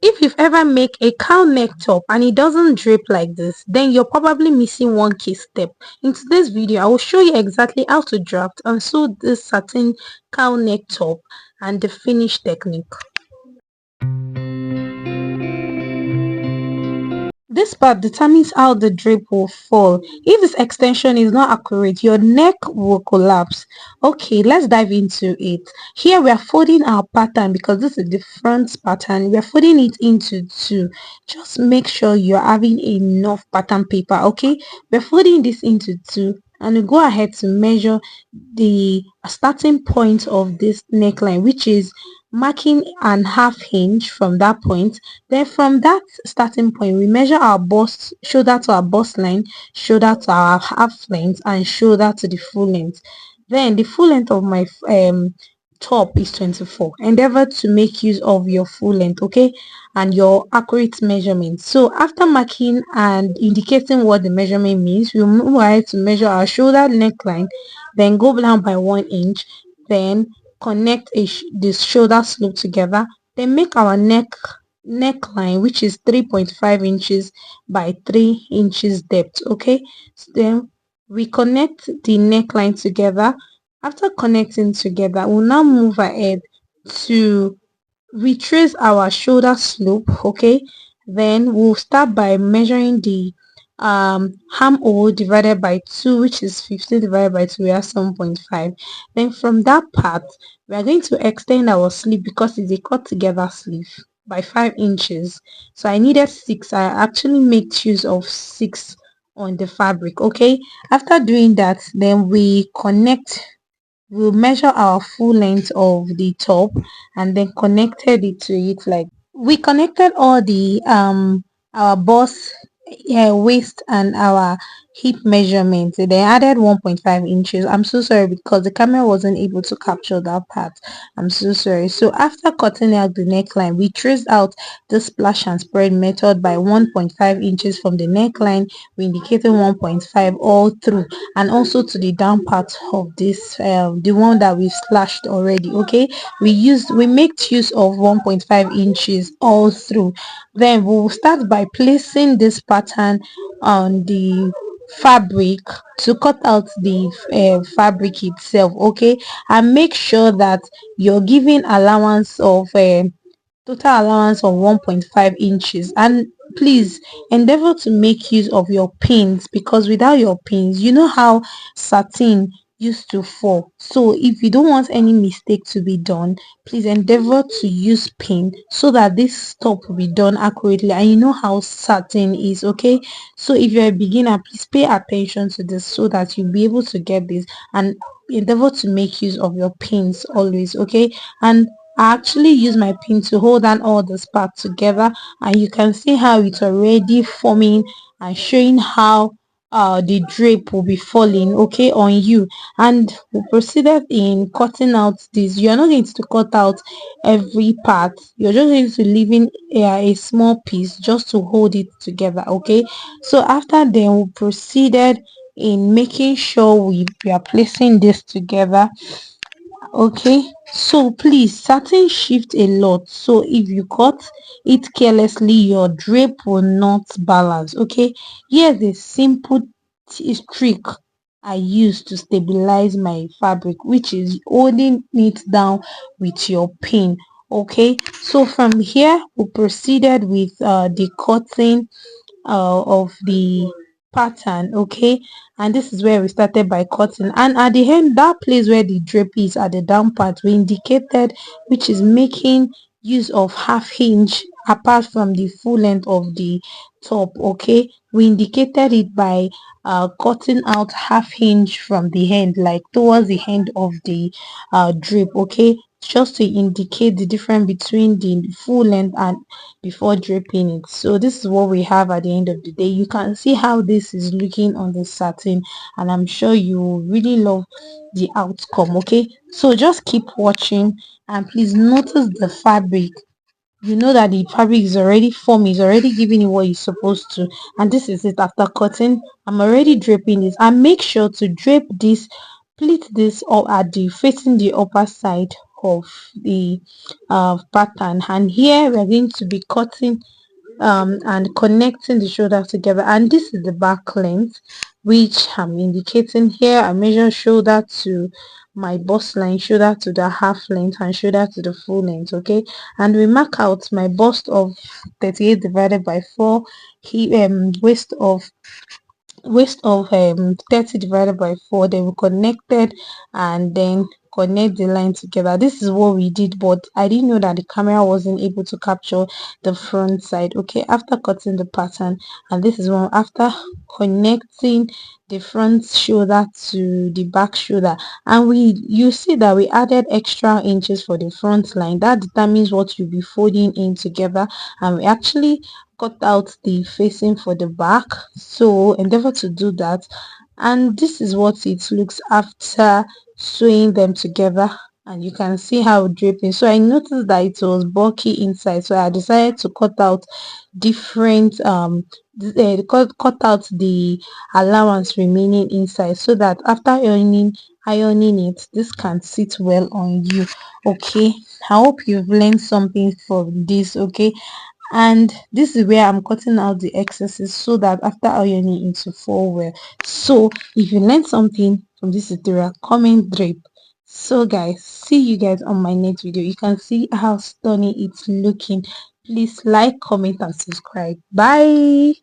If you've ever make a cow neck top and it doesn't drape like this, then you're probably missing one key step. In today's video, I will show you exactly how to draft and sew this satin cow neck top and the finish technique. This part determines how the drape will fall. If this extension is not accurate, your neck will collapse. Okay, let's dive into it. Here we are folding our pattern because this is the front pattern. We are folding it into two. Just make sure you're having enough pattern paper, okay? We're folding this into two and we go ahead to measure the starting point of this neckline, which is marking an half inch from that point. Then from that starting point, we measure our bust, shoulder to our bust line, shoulder to our half length, and shoulder to the full length. Then the full length of my top is 24. Endeavor to make use of your full length, okay, and your accurate measurement. So after marking and indicating what the measurement means, we move ahead to measure our shoulder neckline, then go down by 1 inch, then connect this shoulder slope together, then make our neckline, which is 3.5 inches by 3 inches depth. Okay, so then we connect the neckline together. After connecting together, we'll now move ahead to retrace our shoulder slope. Okay, then we'll start by measuring the armhole divided by 2, which is 15 divided by 2, we have 7.5. Then from that part, we are going to extend our sleeve because it's a cut together sleeve by 5 inches. So I needed 6. I actually made use of 6 on the fabric. Okay, after doing that, then we'll measure our full length of the top and then connected it to it. Like, we connected all the our bust, waist and our hip measurements. They added 1.5 inches. I'm so sorry because the camera wasn't able to capture that part. I'm so sorry. So after cutting out the neckline, we traced out the splash and spread method by 1.5 inches from the neckline. We indicated 1.5 all through and also to the down part of this, the one that we've slashed already. Okay, we make use of 1.5 inches all through. Then we'll start by placing this pattern on the fabric to cut out the fabric itself. Okay, and make sure that you're giving allowance of total allowance of 1.5 inches, and please endeavor to make use of your pins because without your pins, you know how satin used to fall. So if you don't want any mistake to be done, please endeavor to use pin so that this top will be done accurately, and you know how satin is. Okay, so if you're a beginner, please pay attention to this so that you'll be able to get this, and endeavor to make use of your pins always. Okay, and I actually use my pin to hold on all this part together, and you can see how it's already forming and showing how the drape will be falling, okay, on you. And we proceeded in cutting out this. You're not going to cut out every part, you're just going to leave in a small piece just to hold it together. Okay, so after then we proceeded in making sure we are placing this together. Okay, so please, satin shift a lot, so if you cut it carelessly, your drape will not balance. Okay, here's a simple trick I use to stabilize my fabric, which is holding it down with your pin. Okay, so from here we proceeded with the cutting of the pattern. Okay, and this is where we started by cutting, and at the end, that place where the drape is at the down part, we indicated, which is making use of half inch apart from the full length of the top. Okay, we indicated it by cutting out half inch from the end, like towards the end of the drape. Okay, just to indicate the difference between the full length and before draping it. So this is what we have at the end of the day. You can see how this is looking on the satin, and I'm sure you really love the outcome. Okay, so just keep watching and please notice the fabric. You know that the fabric is already forming, is already giving you what you're supposed to, and this is it. After cutting, I'm already draping this, and make sure to drape this, pleat this, or at the facing the upper side of the pattern. And here we're going to be cutting and connecting the shoulder together, and this is the back length which I'm indicating here. I measure shoulder to my bust line, shoulder to the half length, and shoulder to the full length. Okay, and we mark out my bust of 38 divided by 4, waist of 30 divided by 4. Then we connected and then connect the line together. This is what we did, but I didn't know that the camera wasn't able to capture the front side. Okay, after cutting the pattern, and this is one after connecting the front shoulder to the back shoulder, and you see that we added extra inches for the front line. That determines what you'll be folding in together, and we actually cut out the facing for the back, so endeavor to do that. And this is what it looks after sewing them together, and you can see how draping. So I noticed that it was bulky inside, so I decided to cut out different cut out the allowance remaining inside, so that after ironing it, this can sit well on you. Okay, I hope you've learned something from this. Okay, and this is where I'm cutting out the excesses so that after ironing it to fall well. So if you learned something from this tutorial, comment drape. So guys, see you guys on my next video. You can see how stunning it's looking. Please like, comment and subscribe. Bye.